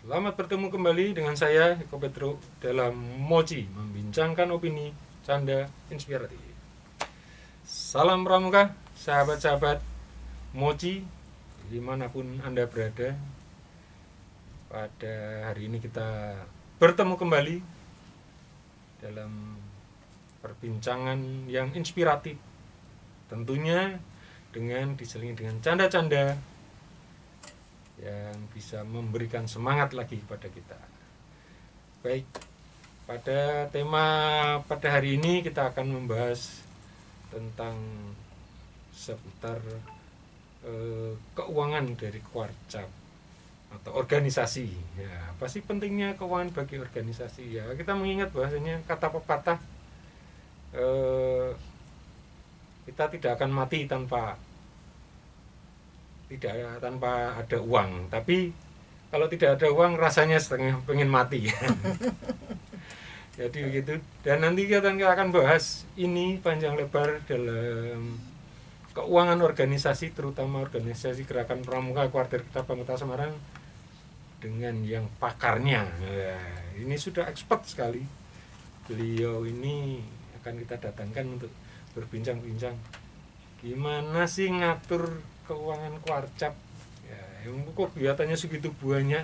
Selamat bertemu kembali dengan saya Eko Petro dalam Moci, membincangkan opini canda inspiratif. Salam pramuka, sahabat-sahabat Moci, dimanapun Anda berada. Pada hari ini kita bertemu kembali dalam perbincangan yang inspiratif, tentunya dengan diselingi dengan canda-canda yang bisa memberikan semangat lagi kepada kita. Baik, pada tema pada hari ini kita akan membahas tentang seputar keuangan dari Kuarcap atau organisasi. Ya, apa sih pentingnya keuangan bagi organisasi? Ya, kita mengingat bahwasanya kata pepatah kita tidak akan mati tanpa ada uang, tapi kalau tidak ada uang rasanya setengah pengen mati. Jadi begitu. Dan nanti kita akan bahas ini panjang lebar dalam keuangan organisasi, terutama organisasi Gerakan Pramuka Kuartir Cabang Kota Semarang dengan yang pakarnya. Nah, ini sudah expert sekali. Beliau ini akan kita datangkan untuk berbincang-bincang gimana sih ngatur keuangan Kuarcap ya, yang kok kelihatannya segitu banyak,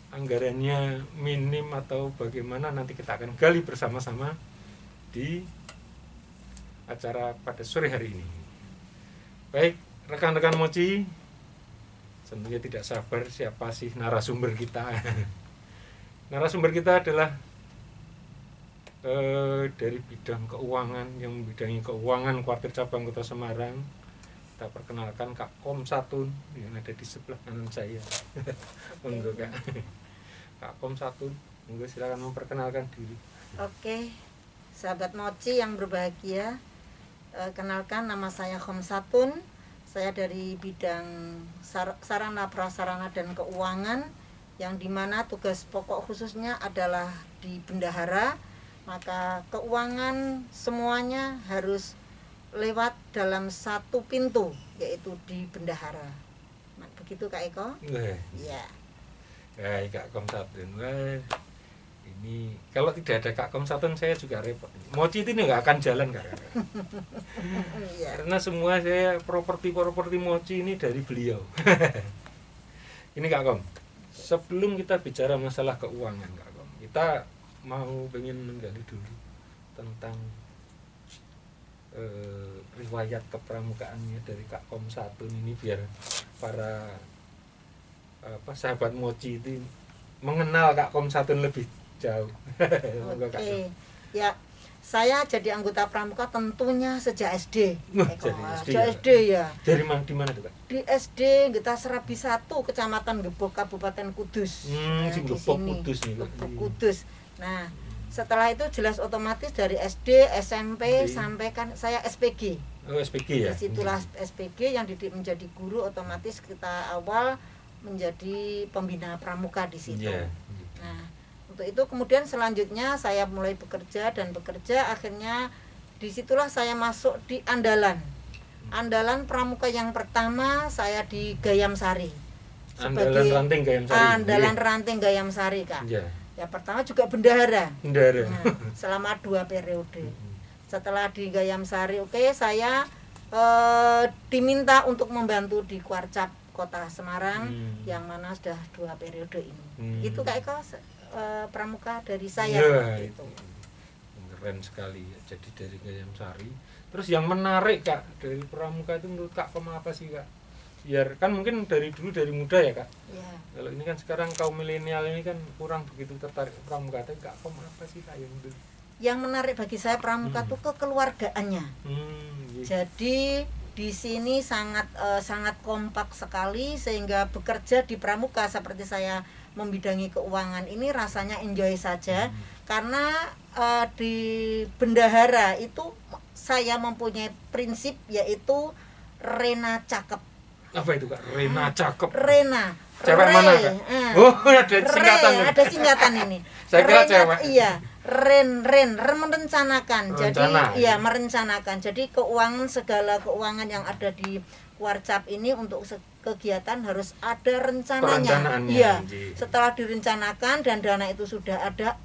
anggarannya minim atau bagaimana, nanti kita akan gali bersama-sama di acara pada sore hari ini. Baik, rekan-rekan Moci, tentunya tidak sabar siapa sih narasumber kita. Narasumber kita adalah dari bidang keuangan, yang membidangi keuangan Kuartir Cabang Kota Semarang. Kita perkenalkan Kak Kom Satun yang ada di sebelah kanan saya. Monggo Kak. Kak Kom Satun, monggo silakan memperkenalkan diri. Oke, sahabat Moci yang berbahagia, kenalkan nama saya Kom Satun. Saya dari bidang sarana prasarana dan keuangan, yang dimana tugas pokok khususnya adalah di bendahara. Maka keuangan semuanya harus lewat dalam satu pintu, yaitu di bendahara. Nah, begitu Kak Eko? Iya. Hai Kak Kom Satun. Ini kalau tidak ada Kak Kom Satun saya juga repot. Moci ini nggak akan jalan Kak. Ya. Karena semua saya properti Moci ini dari beliau. Ini Kak Kom, sebelum kita bicara masalah keuangan Kak Kom, kita mau pengen menggali dulu tentang riwayat kepramukaannya dari Kak Kom Satun ini, biar para sahabat Moci itu mengenal Kak Kom Satun lebih jauh. Oke. Ya, saya jadi anggota pramuka tentunya sejak SD. Sejak SD ya. Dari mana, di mana tuh Kak? Di SD Geta Serabi 1, Kecamatan Gebok, Kabupaten Kudus. Sing Gebok Kudus nih. Gebok Kudus. Nah, setelah itu jelas otomatis dari SD, SMP sampai kan saya SPG. Oh, SPG ya. Disitulah SPG yang didik menjadi guru, otomatis kita awal menjadi pembina pramuka di situ. Yeah. Nah, untuk itu kemudian selanjutnya saya mulai bekerja, akhirnya disitulah saya masuk di Andalan. Andalan pramuka yang pertama saya di Gayam Sari. Andalan Ranting Gayam Sari. Andalan Ranting Gayam Sari, Kak. Yeah. Ya, pertama juga bendahara. Bendahara. Nah, selama 2 periode. Setelah di Gayam Sari, saya diminta untuk membantu di Kuarcap Kota Semarang, yang mana sudah 2 periode ini. Itu Kak Eko, pramuka dari saya. Ya, itu keren sekali ya. Jadi dari Gayam Sari. Terus yang menarik Kak dari pramuka itu menurut Kak Kom apa sih Kak? Biar kan mungkin dari dulu dari muda ya Kak. Ya. Kalau ini kan sekarang kaum milenial ini kan kurang begitu tertarik pramuka. Tapi Kak Kom apa sih Kak yang dulu? Yang menarik bagi saya pramuka itu kekeluargaannya. Jadi di sini sangat kompak sekali, sehingga bekerja di pramuka seperti saya membidangi keuangan ini rasanya enjoy saja. Karena di bendahara itu saya mempunyai prinsip, yaitu Rena cakep. Apa itu Kak? Rena cakep. Rena. Cewek mana Kak? Oh, ada singkatan. Ada singkatan ini. Saya kira cewek. Iya. Merencanakan. Jadi iya, merencanakan. Jadi segala keuangan yang ada di Kuarcap ini untuk kegiatan harus ada rencananya. Perencanaannya, Iya. Ji. Setelah direncanakan dan dana itu sudah ada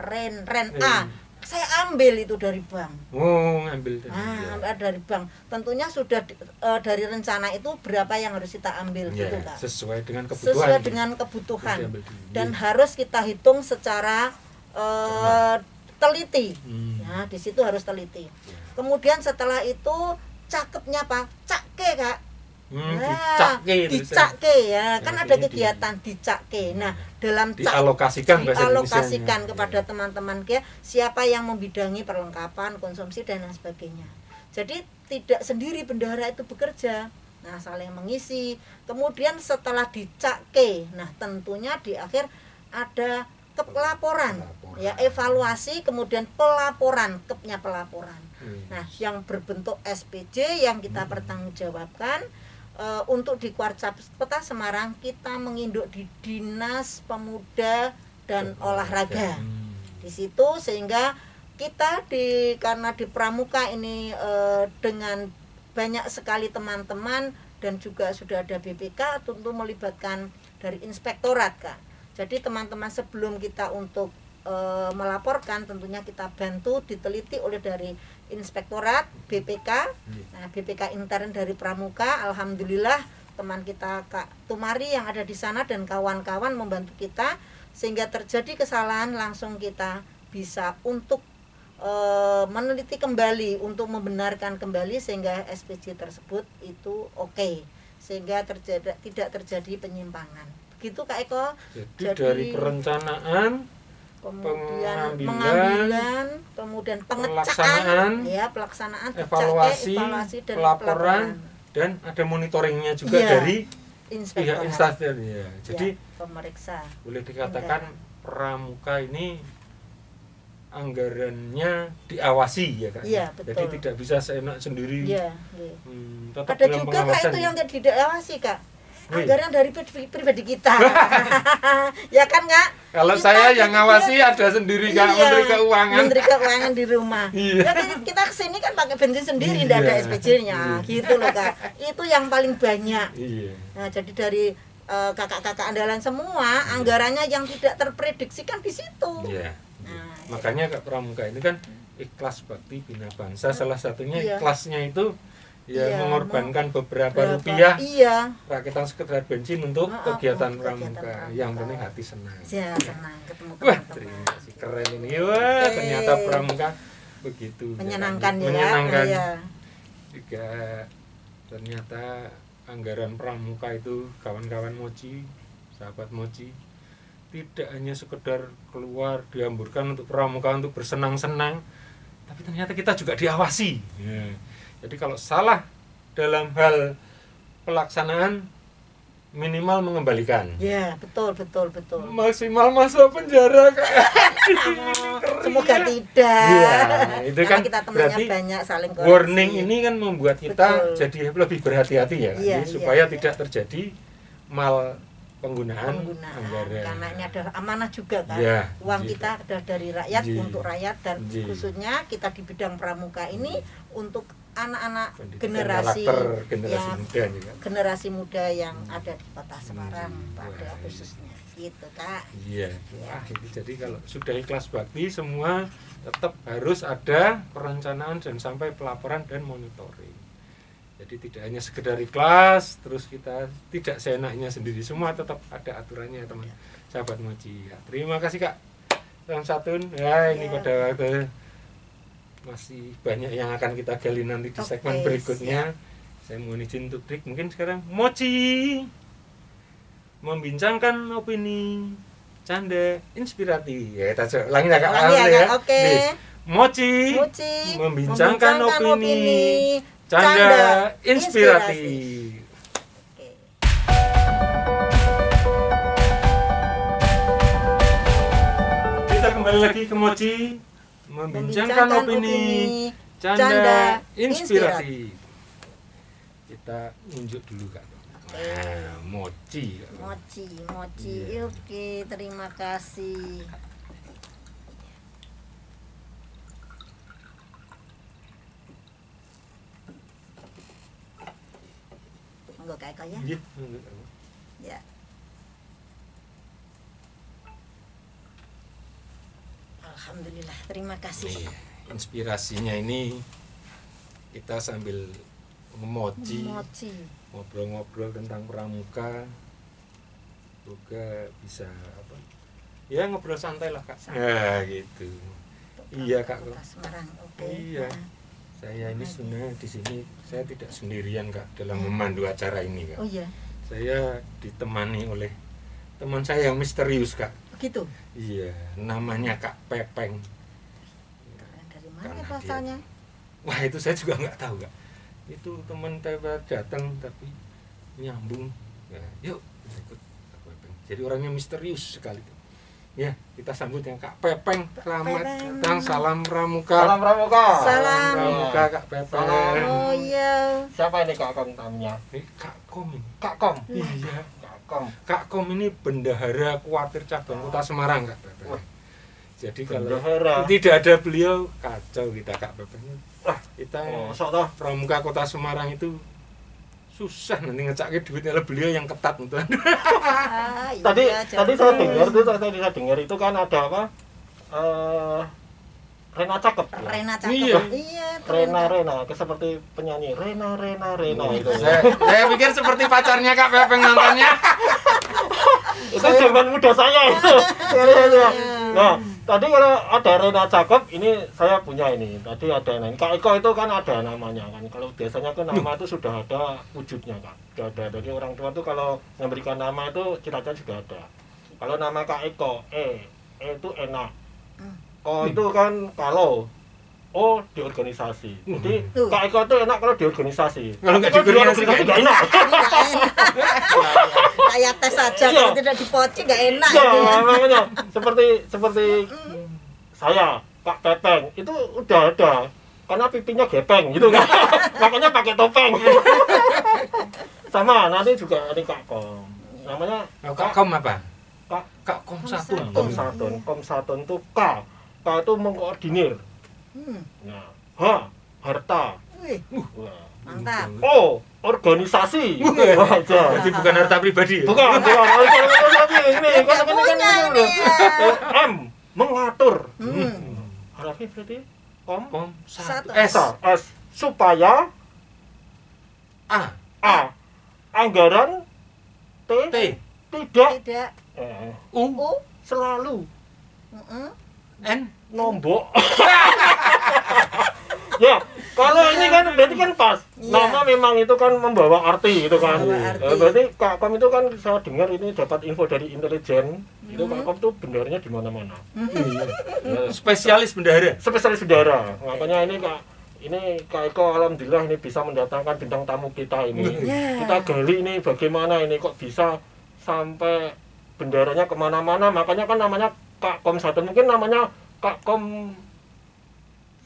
ren A, saya ambil itu dari bank. Oh, ngambil dari Ambil dari bank. Tentunya sudah dari rencana itu berapa yang harus kita ambil gitu, Kak. sesuai dengan kebutuhan. Sesuai dengan kebutuhan. Diambil dulu. Dan harus kita hitung secara teliti. Ya, di situ harus teliti. Kemudian setelah itu cakepnya apa? Cakke, Kak. Dicake ya, kan ada kegiatan dicake. Nah, dalam dialokasikan kepada teman-teman siapa yang membidangi perlengkapan, konsumsi dan lain sebagainya. Jadi tidak sendiri bendahara itu bekerja. Nah, saling mengisi. Kemudian setelah dicake, nah tentunya di akhir ada pelaporan. Ya, evaluasi kemudian pelaporan, pelaporan. Nah, yang berbentuk SPJ yang kita pertanggungjawabkan. Untuk di Kuarcap Kota Semarang kita menginduk di Dinas Pemuda dan Olahraga. Di situ sehingga kita karena di Pramuka ini dengan banyak sekali teman-teman dan juga sudah ada BPK, tentu melibatkan dari inspektorat, Kak. Jadi teman-teman sebelum kita untuk melaporkan tentunya kita bantu diteliti oleh dari inspektorat BPK. Nah, BPK intern dari Pramuka, alhamdulillah teman kita Kak Tumari yang ada di sana dan kawan-kawan membantu kita sehingga terjadi kesalahan langsung kita bisa untuk meneliti kembali, untuk membenarkan kembali sehingga SPJ tersebut itu oke, sehingga tidak terjadi penyimpangan. Begitu Kak Eko. Jadi dari perencanaan, kemudian pengambilan, kemudian pengecaan, pelaksanaan, evaluasi dan pelaporan, dan ada monitoringnya juga dari pihak instansi. Jadi pemeriksa. Boleh dikatakan Pramuka ini anggarannya diawasi ya Kak. Iya, betul. Jadi tidak bisa seenak sendiri. Iya. Ada juga Kak itu yang tidak diawasi Kak. Anggaran dari pribadi kita. Ya kan Kak? Kalau saya yang ngawasi ada sendiri Kak, Menteri Keuangan di rumah. Ya, kita kesini kan pakai bensin sendiri, tidak ada SPJ-nya, gitu loh Kak. Itu yang paling banyak. Nah, jadi dari kakak-kakak andalan semua, anggarannya yang tidak terprediksikan di situ. Nah, makanya Kak Pramuka ini kan ikhlas bakti bina bangsa, salah satunya ikhlasnya itu mengorbankan beberapa rupiah rakitan sekedar bensin untuk kegiatan Pramuka. Yang penting hati senang. Ya, senang ketemu teman-teman. Wah, terima kasih, keren ini. Wah, ternyata Pramuka begitu menyenangkan ya. Juga ternyata anggaran Pramuka itu kawan-kawan Mochi, sahabat Mochi, tidak hanya sekedar keluar dihamburkan untuk Pramuka untuk bersenang-senang, tapi ternyata kita juga diawasi. Jadi kalau salah dalam hal pelaksanaan minimal mengembalikan. Ya, betul. Maksimal masuk penjara Kak. Semoga tidak. Iya, itu karena kan kita berarti banyak saling koreksi. Warning ini kan membuat kita jadi lebih berhati-hati ya, supaya tidak terjadi mal penggunaan anggaran. Karena ini adalah amanah juga kan. Uang kita adalah dari rakyat untuk rakyat dan khususnya kita di bidang Pramuka ini untuk anak-anak generasi muda yang ada di Kota Semarang pada khususnya gitu Kak. Itu jadi kalau sudah ikhlas bakti semua tetap harus ada perencanaan dan sampai pelaporan dan monitoring. Jadi tidak hanya sekedar ikhlas terus kita tidak seenaknya sendiri, semua tetap ada aturannya teman sahabat Mochi. Terima kasih Kak Samsatun. Ini pada waktu masih banyak yang akan kita gali nanti di segmen berikutnya. Saya mohon izin untuk break. Mungkin sekarang Mochi membincangkan opini canda inspiratif. Kita ulangi ya Kak. Mochi membincangkan opini canda inspiratif. Kita kembali lagi ke Mochi membincangkan opini canda inspiratif. Kita unjuk dulu Kak. Mochi. Oke, terima kasih. Monggo Kak Eko. toh ya. Nggih. Ya. Alhamdulillah, terima kasih. Iya, inspirasinya ini kita sambil memoji, ngobrol-ngobrol tentang pramuka, juga bisa apa? Ya ngobrol santai lah Kak. Ya gitu. Iya Kak. Semarang. Oke. Iya. Saya ini sebenarnya di sini saya tidak sendirian Kak dalam memandu acara ini Kak. Oh iya. Saya ditemani oleh teman saya yang misterius Kak. Begitu. Iya, namanya Kak Pepeng. Dari mana asalnya? Wah itu saya juga nggak tahu Kak. Itu teman saya datang tapi nyambung. Nah, yuk kita ikut Kak Pepeng. Jadi orangnya misterius sekali. Ya, kita sambut yang Kak Pepeng. Selamat datang, salam pramuka. Salam pramuka. Salam pramuka Kak Pepeng. Oh iya. Siapa ini Kak Kom tamunya? Ini Kak Kom ini. Kak Kom. Iya. Kak Kom. Kak Kom ini bendahara kuartir cabang Kota Semarang Kak Pepeng. Jadi kalau Bendahara. tidak ada beliau kacau kita Kak Pepeng. Wah, Kita sok toh. pramuka Kota Semarang itu susah nanti ngecaknya duitnya lah beliau yang ketat untuk Iya, Tadi saya dengar tuh. itu kan ada apa? Rena cakep. Ya? Rena cakep. Iya. Iya, Rena, seperti penyanyi Rena itu. saya pikir seperti pacarnya Kak Pepeng nontonnya. Itu zaman muda saya itu. Iya. Nah, tadi kalau ada Rena cakep, ini saya punya ini. Tadi ada ini. Kak Eko itu kan ada namanya kan. Kalau biasanya kan nama itu sudah ada wujudnya Kak. Sudah ada. Jadi orang tua tuh kalau memberikan nama itu cita-cita juga ada. Kalau nama Kak Eko, E itu enak. Ko itu kan kalau O di organisasi. Jadi Kak Eko itu enak kalau di organisasi. Kalau nggak di organisasi nggak enak. Kayak tes saja Iya. kalau tidak dipoci nggak enak Ya, itu ya. makanya seperti saya Kak Pepeng itu udah ada karena pipinya gepeng gitu kan. Makanya pakai topeng. Sama nanti juga ada Kak Kom. Namanya Kak Kom apa? Kak Kak Kom Satun. Kom Satun itu K itu mengkoordinir. Nah, H harta. Wih, Wah. mantap. O organisasi. Wah, Jadi bukan harta pribadi ya? Bukan organisasi ini. Nggak punya ini ya. M mengatur. Harapnya berarti kom Kom Satu. Satu. S supaya A A anggaran T T tidak Tidak. U U. selalu N nombok. Ya, kalau ini kan berarti kan pas. Iya. Nama memang itu kan membawa arti gitu kan. Membawa arti. Berarti Kak Kom itu kan saya dengar ini dapat info dari intelijen. Itu Kak Kom tuh bendarnya di mana-mana. Ya, spesialis bendahara. spesialis udara. Makanya ini Kak Eko alhamdulillah ini bisa mendatangkan bintang tamu kita ini. Ya. Kita gali ini bagaimana ini kok bisa sampai bendaranya kemana-mana. Makanya kan namanya Kak Kom Satun, mungkin namanya Kak Kom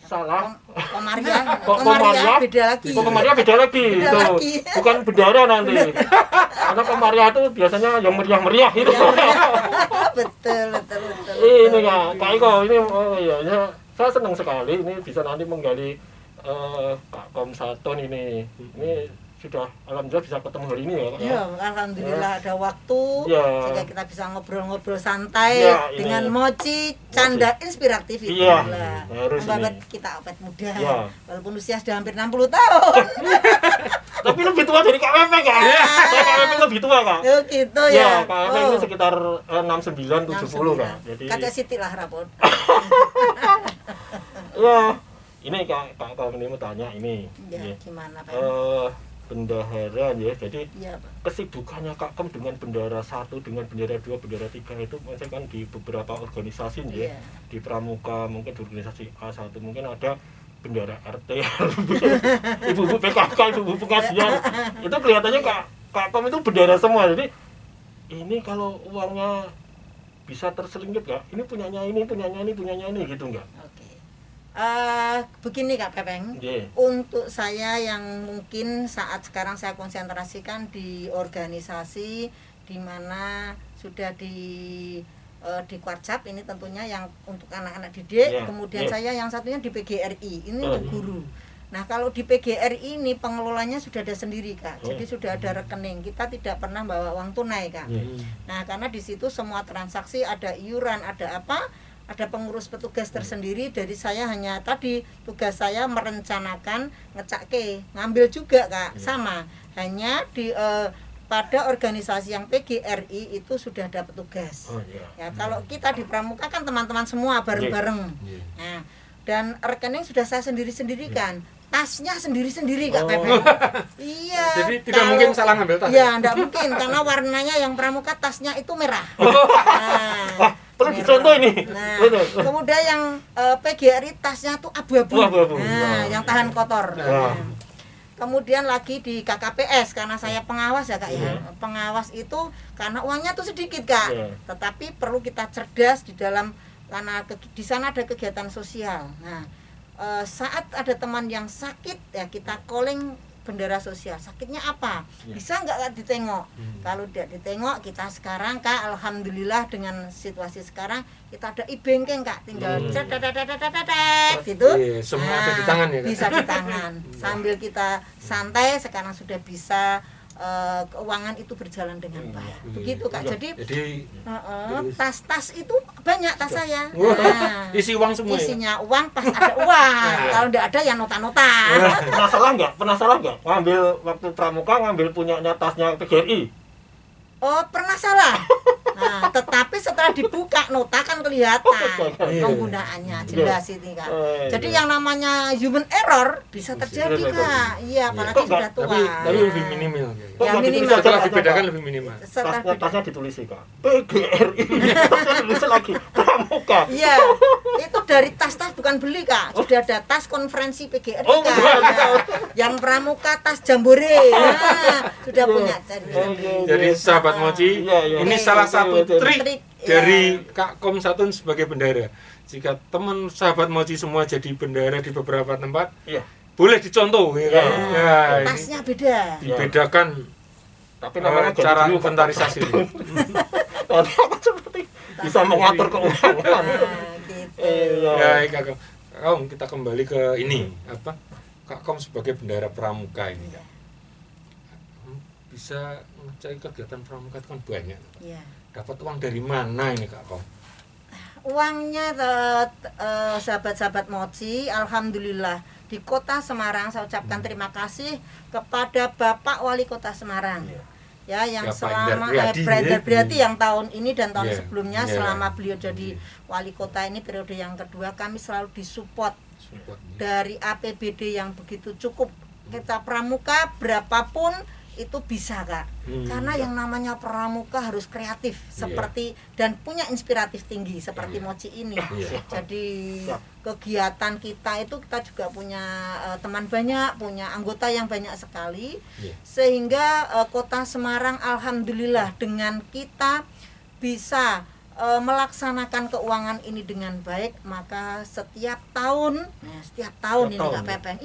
salah. Komaria. Komaria Beda lagi. Komaria beda lagi. Beda Itu lagi. bukan bendara nanti. Karena Komaria itu biasanya yang meriah-meriah gitu. Betul. Ini Kak Eko ini oh iya ya, saya senang sekali ini bisa nanti menggali Kak Kom Satun ini sudah alhamdulillah bisa ketemu hari ini ya Kak. Ya, alhamdulillah ada waktu Ya. sehingga kita bisa ngobrol-ngobrol santai Ya, ini. dengan moci canda inspiratif itu. Iya, Lah, harus membabat ini. kita awet muda. Ya. Walaupun usia sudah hampir 60 tahun. Tapi lebih tua dari Kak Pepeng Kak. Saya Kak Pepeng lebih tua Kak. Oh gitu Ya, ya. Kak Pepeng itu sekitar 69 70 Kak. Jadi Kakek Siti lah rapot. ya, ini Kak Kom ini mau tanya ini. Ya, Ya. gimana Pak? Bendahara ya. Jadi Iya, Pak. kesibukannya Kak Kom dengan bendara 1, dengan bendara 2, bendara 3 itu maksudnya kan di beberapa organisasi ya. Iya. Di Pramuka mungkin di organisasi A1 mungkin ada bendara RT, ibu-ibu PKK, ibu-ibu pengajian. Itu kelihatannya Kak Kom itu bendara semua. Jadi ini kalau uangnya bisa terselingkup nggak? Ini punyanya ini gitu nggak? Oke. Begini Kak Pepeng. Iya. Untuk saya yang mungkin saat sekarang saya konsentrasikan di organisasi di mana sudah di Kuarcap ini tentunya yang untuk anak-anak didik, Yeah, kemudian yeah. saya yang satunya di PGRI ini untuk guru. Nah, kalau di PGRI ini pengelolanya sudah ada sendiri, Kak. Jadi sudah ada rekening. Kita tidak pernah bawa uang tunai, Kak. Nah, karena di situ semua transaksi ada iuran, ada apa? Ada pengurus petugas tersendiri. Dari saya hanya tadi tugas saya merencanakan, ngecake, ngambil juga, Kak. Sama. Hanya di pada organisasi yang PGRI itu sudah ada petugas. Ya, kalau kita di Pramuka kan teman-teman semua bareng-bareng. Nah, dan rekening sudah saya sendiri-sendirikan. Tasnya sendiri-sendiri, Kak Pepe. Iya. Jadi tidak mungkin salah ngambil tas. Iya, enggak mungkin karena warnanya yang Pramuka tasnya itu merah. Nah, perlu dicontoh ini. Nah, kemudian yang PGRI tasnya tuh abu-abu. Nah, yang tahan kotor. Nah. Kemudian lagi di KKPS karena saya pengawas ya, Kak ya. Pengawas itu karena uangnya tuh sedikit, Kak. Tetapi perlu kita cerdas di dalam karena di sana ada kegiatan sosial. Nah, saat ada teman yang sakit ya kita calling bendera sosial. Sakitnya apa? Bisa nggak, Kak, ditengok? Kalau tidak ditengok, kita sekarang, Kak, alhamdulillah dengan situasi sekarang kita ada e-banking, Kak, tinggal gitu. Semua ada di tangan ya, Kak? Bisa di tangan. Sambil kita santai sekarang sudah bisa keuangan itu berjalan dengan baik. Begitu, Kak. Jadi tas-tas itu banyak tas saya. Nah, isi uang semua. Isinya uang, pas ada uang. Kalau tidak ada ya nota-nota. Penasaran nggak? Ngambil waktu Pramuka ngambil punyanya tasnya PGRI. Oh, pernah salah. Nah, tetapi setelah dibuka nota kan kelihatan penggunaannya jelas ini, Kak. Jadi yang namanya human error bisa terjadi, Kak. Iya, apalagi sudah tua. Tapi lebih minimal. Ya, minimal. Setelah dibedakan lebih minimal. Tasnya ditulis, Kak. PGRI. Tulis lagi Pramuka. Iya. Itu dari tas-tas bukan beli, Kak. Sudah ada tas konferensi PGRI, Kak. Yang Pramuka tas jambore. Nah, sudah punya. Jadi sahabat Mochi, ini salah satu trik dari Kak Kom Satun sebagai bendahara. Jika teman sahabat Mochi semua jadi bendahara di beberapa tempat, boleh dicontoh. Ya, tasnya beda. Dibedakan. Tapi namanya cara inventarisasi. Seperti bisa mengatur keuangan. Ya, Kak Kom, kita kembali ke ini apa? Kak Kom sebagai bendahara Pramuka ini, Kak. Bisa mencari kegiatan Pramuka itu kan banyak. Dapat uang dari mana ini, Kak Kom? Uangnya sahabat-sahabat Mochi, alhamdulillah di Kota Semarang saya ucapkan terima kasih kepada Bapak Wali Kota Semarang. Ya, yang selama Brandar Priadi yang tahun ini dan tahun sebelumnya selama beliau jadi wali kota ini periode yang kedua, kami selalu disupport dari APBD yang begitu cukup. Kita Pramuka berapapun itu bisa, Kak. Karena yang namanya Pramuka harus kreatif seperti dan punya inspiratif tinggi seperti Mochi ini. Jadi kegiatan kita itu kita juga punya teman banyak, punya anggota yang banyak sekali. Sehingga Kota Semarang alhamdulillah dengan kita bisa melaksanakan keuangan ini dengan baik, maka setiap tahun ini Kak Pepeng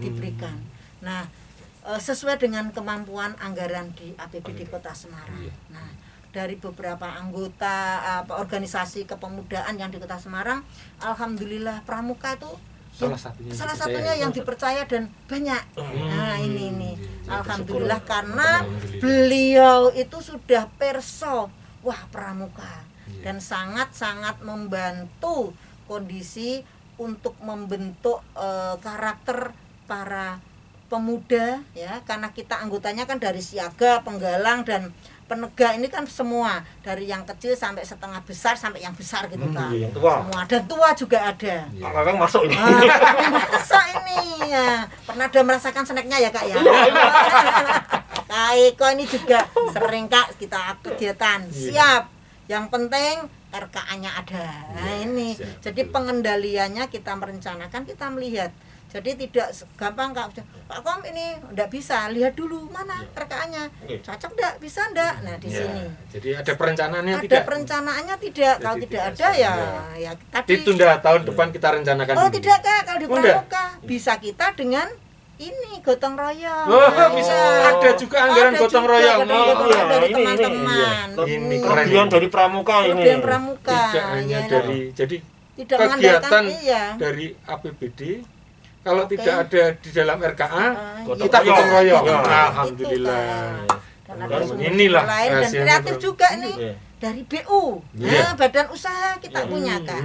diberikan. Nah, sesuai dengan kemampuan anggaran di APBD Kota Semarang. Nah, dari beberapa anggota organisasi kepemudaan yang di Kota Semarang, alhamdulillah Pramuka itu salah satunya yang dipercaya dan banyak. Nah, ini alhamdulillah karena beliau itu sudah perso Pramuka dan sangat-sangat membantu kondisi untuk membentuk karakter para pemuda ya, karena kita anggotanya kan dari siaga, penggalang dan penegak ini kan semua dari yang kecil sampai setengah besar sampai yang besar gitu, Kak. Semua dan tua juga ada. Kakak masuk ini. Masuk ini ya. Pernah ada merasakan snacknya ya, Kak ya. Kak Eko ini juga sering, Kak, kita kegiatan. Siap. Yang penting RKA-nya ada. Nah, ini. Jadi pengendaliannya kita merencanakan, kita melihat. Jadi tidak gampang, Kak Kom ini enggak bisa, lihat dulu mana RKA-nya. Cocok enggak? Bisa enggak? Nah, di sini. Jadi ada perencanaannya tidak? Ada perencanaannya tidak. Kalau tidak ada ya tadi ditunda tahun depan kita rencanakan. Oh, tidak, Kak. Kalau di Pramuka bisa kita dengan ini gotong royong. Bisa. Ada juga anggaran gotong royong. Dari teman-teman. Ini kelebihan dari Pramuka ini. Kelebihan Pramuka. Tidak hanya dari jadi tidak kegiatan dari APBD kalau Oke. tidak ada di dalam RKA, kita ya. gotong royong. Ya. Alhamdulillah. Dan ada Dan sumber inilah lain dan rahasianya, kreatif Bro. juga nih Iya. dari BU. Iya. Nah, badan usaha kita Iya. punya kan.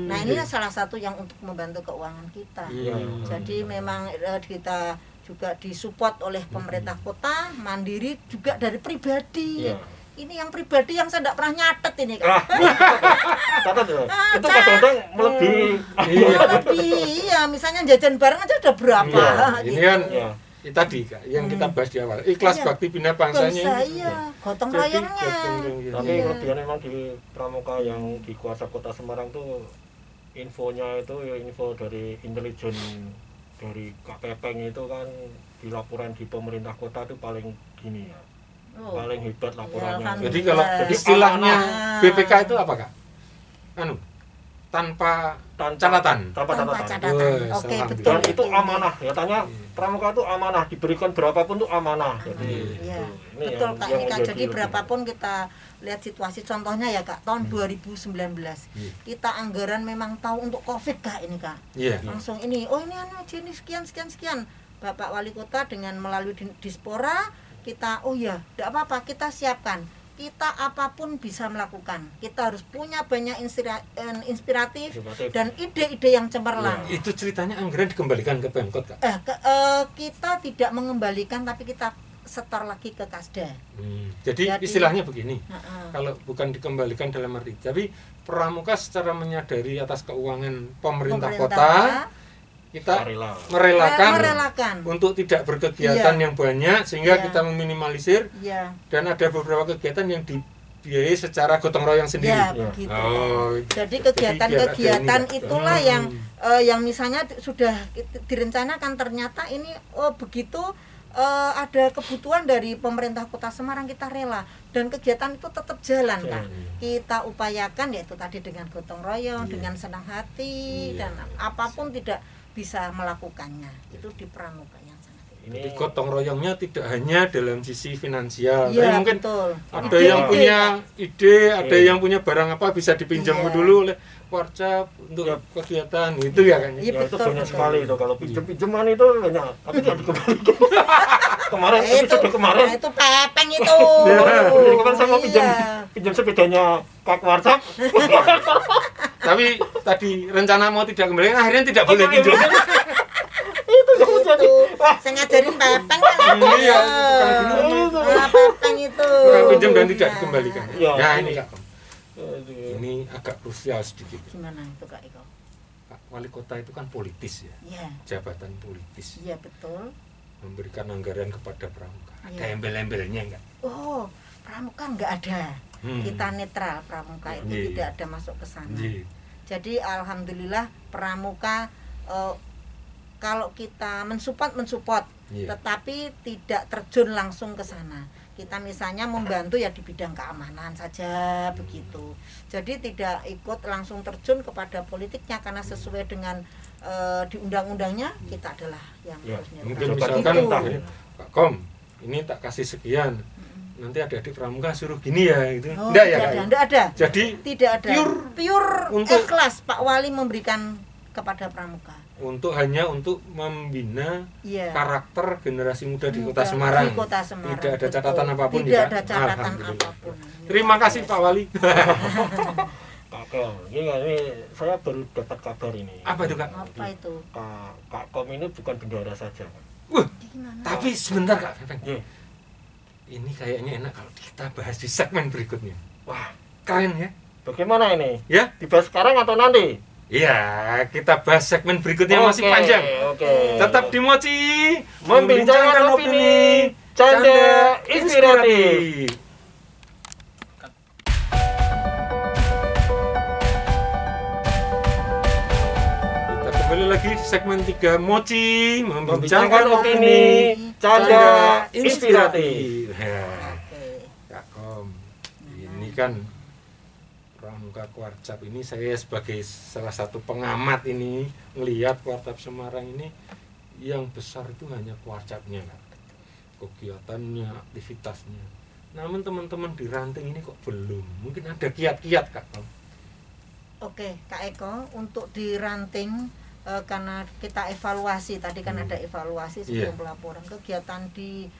Nah, ini Iya. salah satu yang untuk membantu keuangan kita. Iya. Jadi memang kita juga disupport oleh pemerintah kota, mandiri juga dari pribadi. Iya. Ini yang pribadi yang saya tidak pernah nyatet ini kan. Ah, catat ya. Itu kadang-kadang melebihi. Iya. Lebih, iya, misalnya jajan bareng aja udah berapa. Iya, ini gitu. kan Iya. tadi Kak, yang kita bahas di awal. Ikhlas Iya. bakti bina bangsanya Bangsa, ini. iya, gotong Jadi, royongnya. gotong royong. Tapi Iya. kelebihan memang di Pramuka yang di kuasa kota Semarang tuh infonya itu ya info dari intelijen dari Kak Pepeng itu kan di laporan di pemerintah kota itu paling gini ya. Oh. Paling hebat laporannya. alhamdulillah. Jadi kalau Jadi istilahnya amanah. BPK itu apa Kak? Anu, tanpa catatan. Tanpa Tanpa catatan. catatan. Wes, Oke, alhamdulillah. betul. Dan itu Ini. amanah, katanya Pramuka itu amanah, diberikan berapapun itu amanah. Jadi Iya, ini betul yang- Kak yang ini Kak. menjadi Jadi lebih- berapapun kita lihat situasi contohnya ya Kak, tahun 2019 Iya. kita anggaran memang tahu untuk COVID Kak ini Kak. Iya. Langsung ini, oh ini anu aja ini sekian. Bapak Wali Kota dengan melalui Dispora kita, oh ya, tidak apa-apa kita siapkan. Kita apapun bisa melakukan. Kita harus punya banyak inspiratif dan ide-ide yang cemerlang. Itu ceritanya anggaran dikembalikan ke Pemkot Kak. Kita tidak mengembalikan tapi kita setor lagi ke Kasda. Jadi Jadi- istilahnya begini. Heeh. Kalau bukan dikembalikan dalam arti, tapi Pramuka secara menyadari atas keuangan pemerintah kota, kita Rela. merelakan. untuk tidak berkegiatan Iya. yang banyak sehingga Iya. kita meminimalisir, Ya, dan ada beberapa kegiatan yang dibiayai secara gotong royong sendiri. ya Iya. begitu. Oh, Jadi biar ada kegiatan-kegiatan ini, Kak. itulah yang misalnya sudah direncanakan ternyata ini begitu ada kebutuhan dari pemerintah Kota Semarang kita rela dan kegiatan itu tetap jalan Kak. Kita upayakan yaitu tadi dengan gotong royong, Iya. dengan senang hati Iya. dan apapun tidak bisa melakukannya. Itu di Pramuka yang sangat Jadi gotong royongnya tidak hanya dalam sisi finansial, tapi Iya, mungkin betul. ada Ide-ide, yang punya ide, ada Iya. yang punya barang apa bisa dipinjam Iya. dulu oleh Warcap untuk Iya. kegiatan itu ya kan. Iya, Ya, itu betul, banyak betul. sekali itu kalau pinjam-pinjaman itu banyak, tapi tidak dikembalikan. Kemarin Nah, episode kemarin. nah, itu pepeng itu. Kemarin saya mau pinjam Iya. pinjam sepedanya Kak Warcap. Tapi tadi rencana mau tidak kembali, akhirnya tidak boleh pinjam. Itu yang menjadi Itu saya ngajarin pepeng kan itu. Iya, tukang Itu. Nah, pepeng itu. Tukang pinjam dan tidak Iya. dikembalikan. Iya. Nah ini Kak, Aduh. ini agak krusial sedikit. Gimana itu Kak Eko? Pak Wali Kota itu kan politis ya, Iya, jabatan politis, iya betul. memberikan anggaran kepada Pramuka. Ada Iya. embel-embelnya enggak? Oh, Pramuka enggak ada. Hmm. Kita netral, Pramuka itu Iya. tidak ada masuk ke sana. Iya. Jadi alhamdulillah Pramuka kalau kita mensupport, Iya. tetapi tidak terjun langsung ke sana. Kita misalnya membantu ya di bidang keamanan saja begitu. Jadi tidak ikut langsung terjun kepada politiknya karena sesuai dengan di undang-undangnya kita adalah yang Ya, harus netral. Mungkin Betul, misalkan Begitu. entah ya, Pak Kom, ini tak kasih sekian. Nanti adik-adik Pramuka suruh gini ya gitu. Oh, Enggak ya tidak Kak? ada, tidak ada. Jadi Tidak ada. Pure untuk- ikhlas Pak Wali memberikan kepada Pramuka. hanya untuk membina Iya. karakter generasi muda di Kota Muda Semarang. Di Kota Semarang. Tidak ada betul. catatan apapun Tidak ya, ada Kak? catatan Alhamdulillah. apapun. Terima kasih Pak Wali. Kak Kel, ini saya baru dapat kabar ini. Apa itu Kak? Apa itu? Kak Kom ini bukan bendahara saja. Wah, Gimana? tapi sebentar Kak Fepeng. Iya. Ini kayaknya enak kalau kita bahas di segmen berikutnya. Wah, Keren ya? bagaimana ini? Ya? Dibahas sekarang atau nanti? Iya, kita bahas segmen berikutnya masih Oke, panjang. Oke. Tetap di Moci Membincangkan opini, canda inspiratif. Kita kembali lagi di segmen 3 Moci Membincangkan opini, canda inspiratif. Ya, Oke. Kak Kom, ini kan Pramuka Warcap ini saya sebagai salah satu pengamat ini melihat Warcap Semarang ini yang besar itu hanya Warcapnya Kak. Kegiatannya, aktivitasnya. Namun teman-teman di ranting ini kok belum. Mungkin ada kiat-kiat Kak Kom. Oke, Kak Eko, untuk di ranting karena kita evaluasi tadi kan ada evaluasi sebelum pelaporan kegiatan di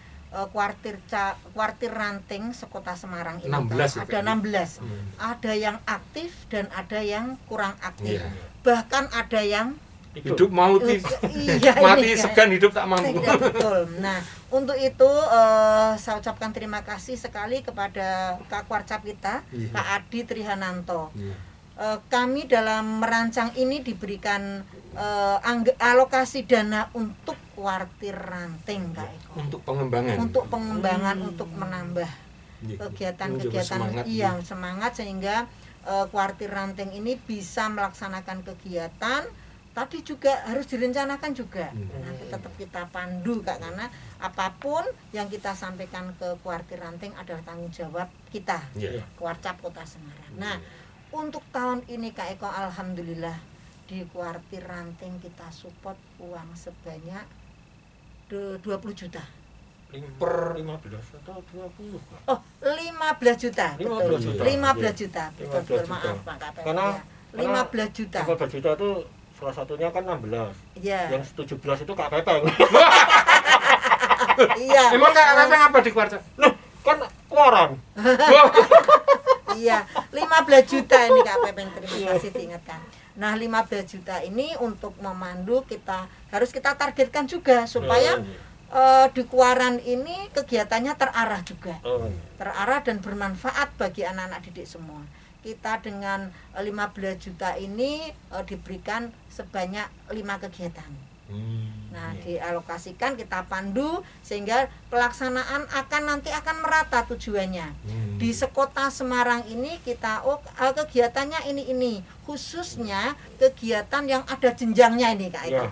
kuartir ranting sekota Semarang ini 16 ada 16. Ada yang aktif dan ada yang kurang aktif. Bahkan ada yang hidup mati ini, segan hidup tak mampu. Betul. Nah, untuk itu saya ucapkan terima kasih sekali kepada Kak Warcap kita, Kak Adi Trihananto. Kami dalam merancang ini diberikan alokasi dana untuk kuartir ranting, Kak Eko. Untuk pengembangan. Untuk pengembangan, untuk menambah kegiatan-kegiatan yang semangat sehingga kuartir ranting ini bisa melaksanakan kegiatan. Tadi juga harus direncanakan juga. Nanti tetap kita pandu, Kak, karena apapun yang kita sampaikan ke kuartir ranting adalah tanggung jawab kita, Warcap Kota Semarang. Nah, untuk tahun ini Kak Eko, alhamdulillah di kuartir ranting kita support uang sebanyak 20 juta. Per 15 atau 20? Oh, 15 juta. 15 juta. 15 juta. Betul, maaf Pak KPM. Karena 15 juta. 15 juta itu salah satunya kan 16. Iya. Yang 17 itu Kak Pepeng. Iya. Emang Kak Pepeng apa di kuartal? Loh, kan kuaran. Iya, 15 juta ini Kak Pepeng, terima kasih diingatkan. Nah, 15 juta ini untuk memandu harus kita targetkan juga supaya di kuaran ini kegiatannya terarah juga. Terarah dan bermanfaat bagi anak-anak didik semua. Kita dengan 15 juta ini diberikan sebanyak 5 kegiatan. Nah, dialokasikan, kita pandu sehingga pelaksanaan nanti akan merata tujuannya. Di sekota Semarang ini kita kegiatannya ini khususnya kegiatan yang ada jenjangnya ini Kak Eko,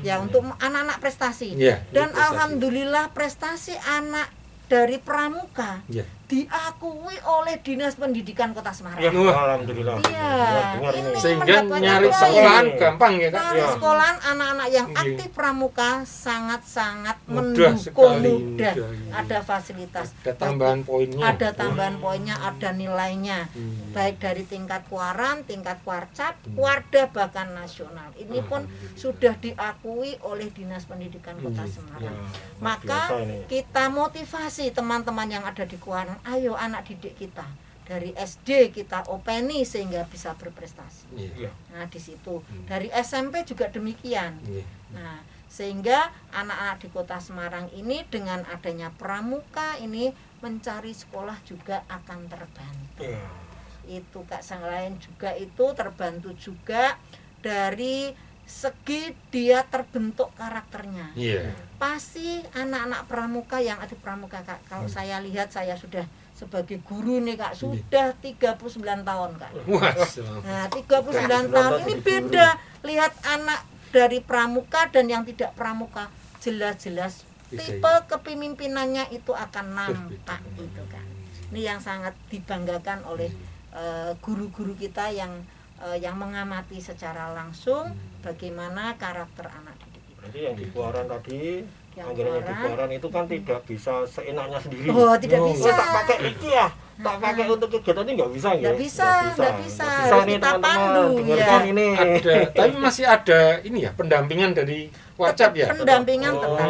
ya untuk anak-anak prestasi. Dan alhamdulillah prestasi anak dari pramuka diakui oleh Dinas Pendidikan Kota Semarang. Alhamdulillah. Iya. Sehingga nyari sekolahan gampang ya Kak. Nyari sekolahan anak-anak yang aktif pramuka sangat-sangat mudah mendukung, sekali, mudah. Ada fasilitas. Ada tambahan poinnya. Ada tambahan poinnya, ada nilainya. Baik dari tingkat kuaran, tingkat Warcap, Warda bahkan nasional. Ini pun sudah diakui oleh Dinas Pendidikan Kota Semarang. Maka kita motivasi teman-teman yang ada di kuaran, ayo anak didik kita dari SD kita openi sehingga bisa berprestasi. Nah, di situ dari SMP juga demikian. Nah, sehingga anak-anak di Kota Semarang ini dengan adanya pramuka ini mencari sekolah juga akan terbantu. Itu Kak, selain juga itu terbantu juga dari segi dia terbentuk karakternya. Pasti anak-anak pramuka yang ada pramuka Kak, kalau saya lihat, saya sudah sebagai guru nih Kak, sudah 39 tahun Kak. Nah, 39 tahun ini beda. Lihat anak dari pramuka dan yang tidak pramuka, jelas-jelas tipe kepemimpinannya itu akan nampak itu Kak. Ini yang sangat dibanggakan oleh guru-guru kita yang mengamati secara langsung bagaimana karakter anak didik kita. Berarti yang di kuaran tadi, anggaran yang di kuaran itu kan tidak bisa seenaknya sendiri. Oh, tidak bisa. Tak pakai iki ya, tak pakai untuk kegiatan ini nggak bisa ya. Nggak bisa. Harus nih, kita pandu ya. Ini. Ada, tapi masih ada ini ya pendampingan dari Warcap ya. Pendampingan tetap.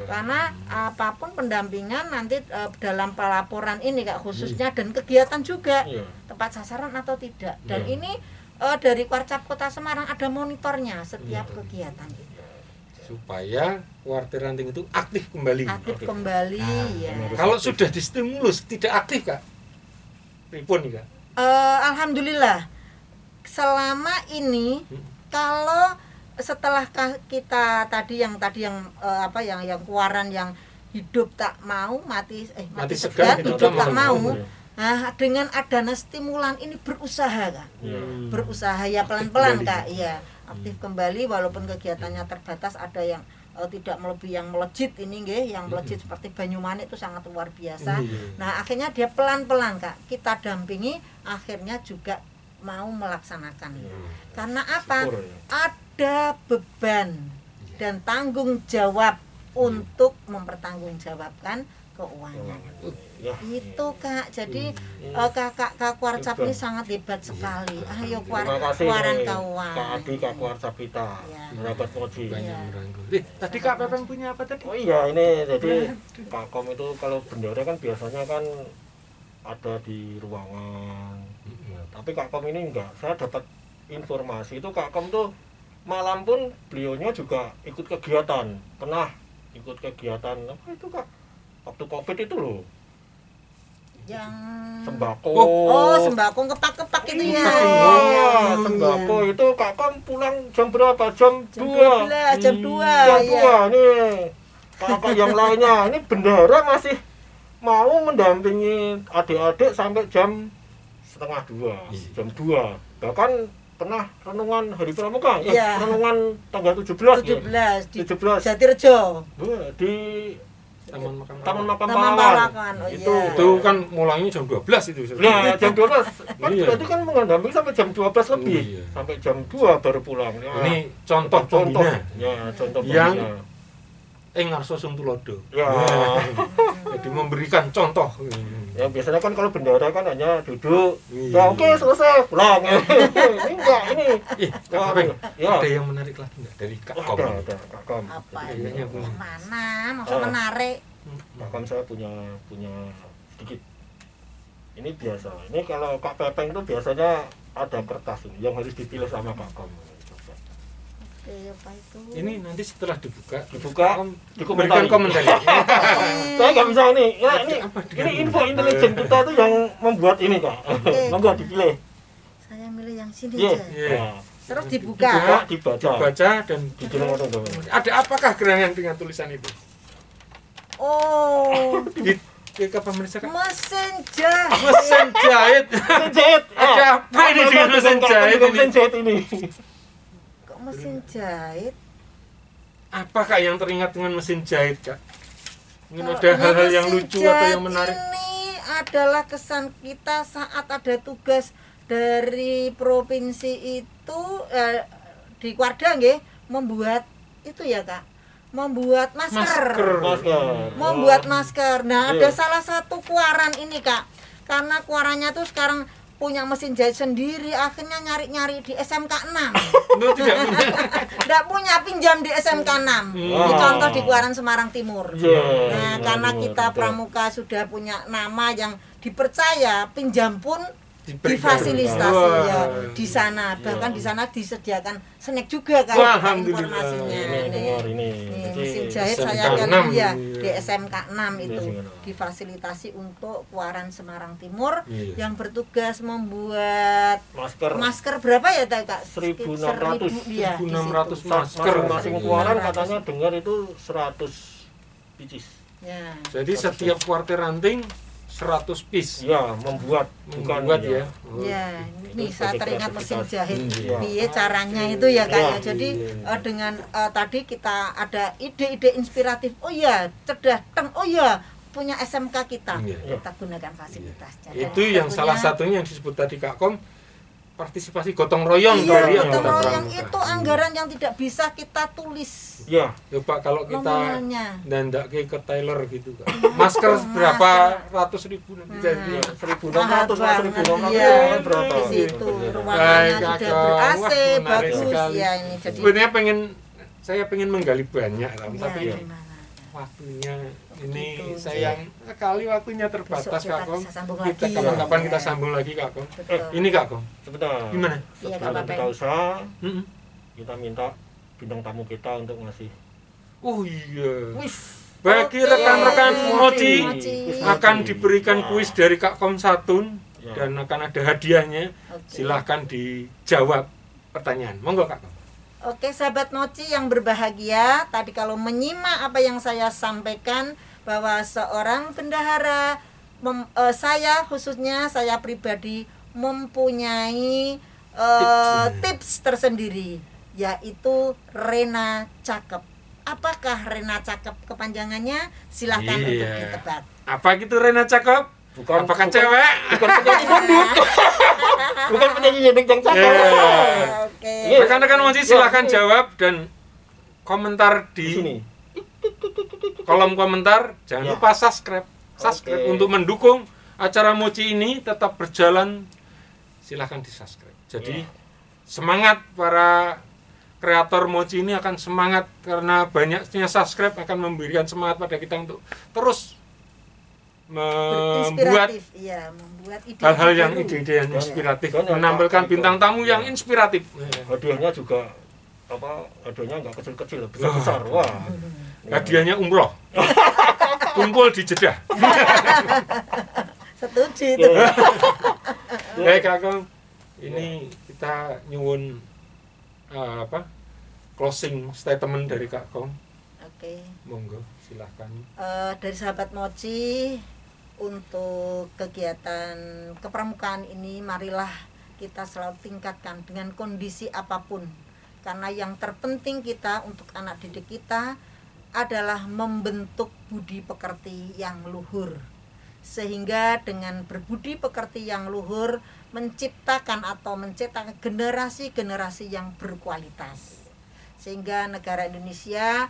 Karena apapun pendampingan nanti dalam pelaporan ini Kak khususnya dan kegiatan juga tepat sasaran atau tidak. Dan ini dari Warcap Kota Semarang ada monitornya setiap kegiatan itu. Supaya kuartir ranting itu aktif kembali. Aktif kembali ya. Kalau sudah distimulus tidak aktif Kak, pripun nih Kak? Alhamdulillah selama ini kalau setelah kita yang kuaran yang hidup tak mau mati segan hidup tak mau. Nah, dengan adanya stimulan ini berusaha Kak. Berusaha ya pelan-pelan Kak. Iya, aktif kembali walaupun kegiatannya terbatas. Ada yang tidak melebihi yang melejit ini nggih, yang melejit seperti Banyumanik itu sangat luar biasa. Nah, akhirnya dia pelan-pelan Kak. Kita dampingi, akhirnya juga mau melaksanakan. Karena apa? Ada beban dan tanggung jawab untuk mempertanggungjawabkan keuangan. Ya. Itu Kak, jadi Kak Kuarcap ini sangat hebat sekali. Ayo Terima kasih Kuaran nih, Kawan. Kak Adi, Kak Kuarcapita, Ya. sahabat Moji. Banyak Iya. merangkul. Tadi Kak Pepeng punya apa tadi? Oh iya, ini jadi Pak Kom itu kalau bendera kan biasanya kan ada di ruangan. Ya, tapi Kak Kom ini enggak. Saya dapat informasi itu Kak Kom tuh malam pun beliaunya juga ikut kegiatan. Pernah ikut kegiatan apa itu Kak? Waktu Covid itu loh. Yang Sembako. Oh, sembako kepak-kepak itu ya. Iya, sembako itu Kak Kom pulang jam berapa? Jam 2. Jam 2 Jam ya. 2 nih. Kakak yang lainnya ini bendera masih mau mendampingi adik-adik sampai jam setengah 2, jam 2. Bahkan pernah renungan Hari Pramuka, Iya. renungan tanggal 17 di 17 Jatirejo. di Taman Makam Taman Makam Taman Pahlawan. Pahlawan, oh Itu. iya. Itu kan mulainya jam 12 itu. Nah, jam 12. Kan Iya. berarti kan mendampingi sampai jam 12 lebih. Iya. Sampai jam 2 baru pulang. Ya, Ini contoh pembina Ya, contoh yang pembina. ngarso sung tulodo. Ya. Jadi memberikan contoh. Ya biasanya kan kalau bendera kan hanya duduk. Iya. Ya oke selesai pulang. Ini enggak ini. Kak Pepeng, Ya. ada yang menarik lagi nggak dari Kak Kom? Ada Kak Kom. Apa Kayaknya ini? punya. Mana? Masa Ah. menarik? Kak Kom saya punya sedikit. Ini biasa. Ini kalau Kak Pepeng itu biasanya ada kertas ini yang harus dipilih sama Kak Kom. Coba. Oke, apa itu? Ini nanti setelah dibuka, Dibuka, Kom dikomentari. berikan komentar. Saya nggak bisa ini. Ya, ini Apa ini info intelijen kita tuh yang membuat ini Kak. Monggo dipilih. Saya milih yang sini Iya. aja. Ya. Terus Dibuka, dibuka. dibaca. Dibaca dan Dibilang apa tuh? ada apakah gerangan dengan tulisan itu? Oh, Di ke pemirsa Kak? mesin jahit. Mesin jahit. Mesin jahit. Ada apa ini dengan mesin jahit ini? Mesin jahit ini. Kok mesin jahit? Apakah yang teringat dengan mesin jahit, Kak? Mungkin Kalau ada dengan hal-hal yang mesin lucu atau jahit yang menarik. Ini adalah kesan kita saat ada tugas dari provinsi itu di Kuarda nggih, membuat itu ya Kak, membuat masker. Masker. Membuat masker. Nah, Iya. ada salah satu kuaran ini Kak, karena kuarannya tuh sekarang punya mesin jahit sendiri, akhirnya nyari-nyari di SMK 6. Itu tidak punya. Nggak punya, pinjam di SMK 6. Ini contoh di Kuaran Semarang Timur. Iya. Nah, karena kita pramuka sudah punya nama yang dipercaya, pinjam pun Diberikan. difasilitasi Wah. ya di sana. Bahkan di sana disediakan snack juga kan Wah, kita alhamdulillah. informasinya. Ini dengar ini. Nih, Jadi, mesin jahit SMK saya 6, kan ya iya. di SMK 6 itu Iya. difasilitasi untuk Kuaran Semarang Timur Iya. yang bertugas membuat masker masker berapa ya Kak? 1.600. 1.000 ya, di 1.600 situ. masker. masing-masing Iya. keluaran 1.600. katanya dengar itu 100 pieces. Ya. Jadi setiap kuartir ranting 100 piece. Ya, membuat bukan Membuat ya. Ya, ini Itu saya sebagai teringat mesin kreativitas. jahit. Iya. Piye caranya itu ya Kak ya. Iya. Jadi Iya. dengan tadi kita ada ide-ide inspiratif. Oh iya, cerdas. Oh iya, punya SMK kita. Iya. Kita gunakan fasilitas. Dan Itu yang tentunya- salah satunya yang disebut tadi Kak Kom, partisipasi gotong royong Iya, dari gotong anggota royong pramuka. itu anggaran yang tidak bisa kita tulis Ya, Coba kalau kita nominalnya. ndandak ke Taylor gitu Kak. Masker berapa ratus ribu nanti jadi. ya, 1.600 Mahal lah, banget, 1.600 iya. berapa? Di situ Iya. ruangannya Baik, sudah Kak. ber-AC, Wah, menarik bagus sekali. ya ini. Jadi Sebenarnya saya pengen menggali banyak Ram, ya, tapi gimana? waktunya ini Begitu. sayang sekali waktunya terbatas Besok kita Kak Kom. bisa sambung Kita lagi. kapan-kapan Ya. kita sambung lagi Kak Kom. Betul. Ini Kak Kom. Sebentar. Gimana? Iya, Kak Sebelum Bapak. kita usaha, Mm-mm. kita minta bintang tamu kita untuk ngasih. Oh iya. Wis. Bagi Oke. rekan-rekan Mochi Mochi. akan diberikan kuis dari Kak Kom Satun Ya. dan akan ada hadiahnya. Oke. Silahkan dijawab pertanyaan. Monggo Kak Kom. Oke, sahabat Mochi yang berbahagia, tadi kalau menyimak apa yang saya sampaikan bahwa seorang bendahara saya khususnya saya pribadi mempunyai tips tersendiri, yaitu Rena Cakep. Apakah Rena Cakep kepanjangannya? Silahkan Iya. untuk ditebak. Apa gitu Rena Cakep? Bukan Apakah bukan- cewek? Bukan penyanyi dangdut. Bukan penyanyi yang cakep. Yeah. Oke. Iya. Rekan-rekan Mochi silahkan jawab dan komentar Di di sini. kolom komentar. Jangan Ya. lupa subscribe. subscribe. Oke. Untuk mendukung acara Mochi ini tetap berjalan, silahkan di subscribe. Jadi semangat para kreator Mochi ini akan semangat, karena banyaknya subscribe akan memberikan semangat pada kita untuk terus membuat Inspiratif, iya, membuat ide hal-hal yang baru. ide-ide yang inspiratif, Dan menampilkan bintang tamu yang inspiratif. Hadiahnya juga hadiahnya nggak kecil-kecil, besar-besar. Wah. Hadiahnya umroh. Kumpul di Jeddah. Setuju itu. Baik Kak Kom, ini kita nyuwun closing statement dari Kak Kom. Oke. Monggo, silahkan. Dari sahabat Mochi, untuk kegiatan kepramukaan ini marilah kita selalu tingkatkan dengan kondisi apapun, karena yang terpenting kita untuk anak didik kita adalah membentuk budi pekerti yang luhur, sehingga dengan berbudi pekerti yang luhur menciptakan atau mencetak generasi-generasi yang berkualitas, sehingga negara Indonesia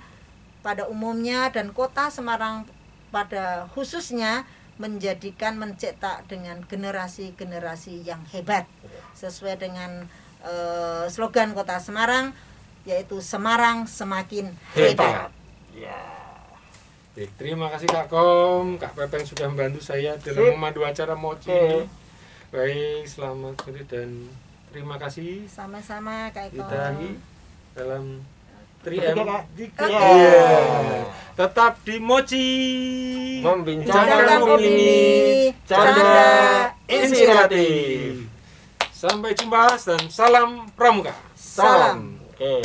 pada umumnya dan kota Semarang pada khususnya mencetak dengan generasi-generasi yang hebat, sesuai dengan slogan Kota Semarang, yaitu Semarang semakin hebat. Ya. Baik, terima kasih Kak Kom, Kak Pepeng sudah membantu saya dalam memandu acara Mochi. Oke. Baik, selamat sore dan terima kasih. Sama-sama Kak Eko. Kita dalam 3M. Betul, Kak. Oke. Iya. Tetap di Mochi. Membincangkan opini, canda inspiratif. Sampai jumpa dan salam pramuka. Salam. Oke.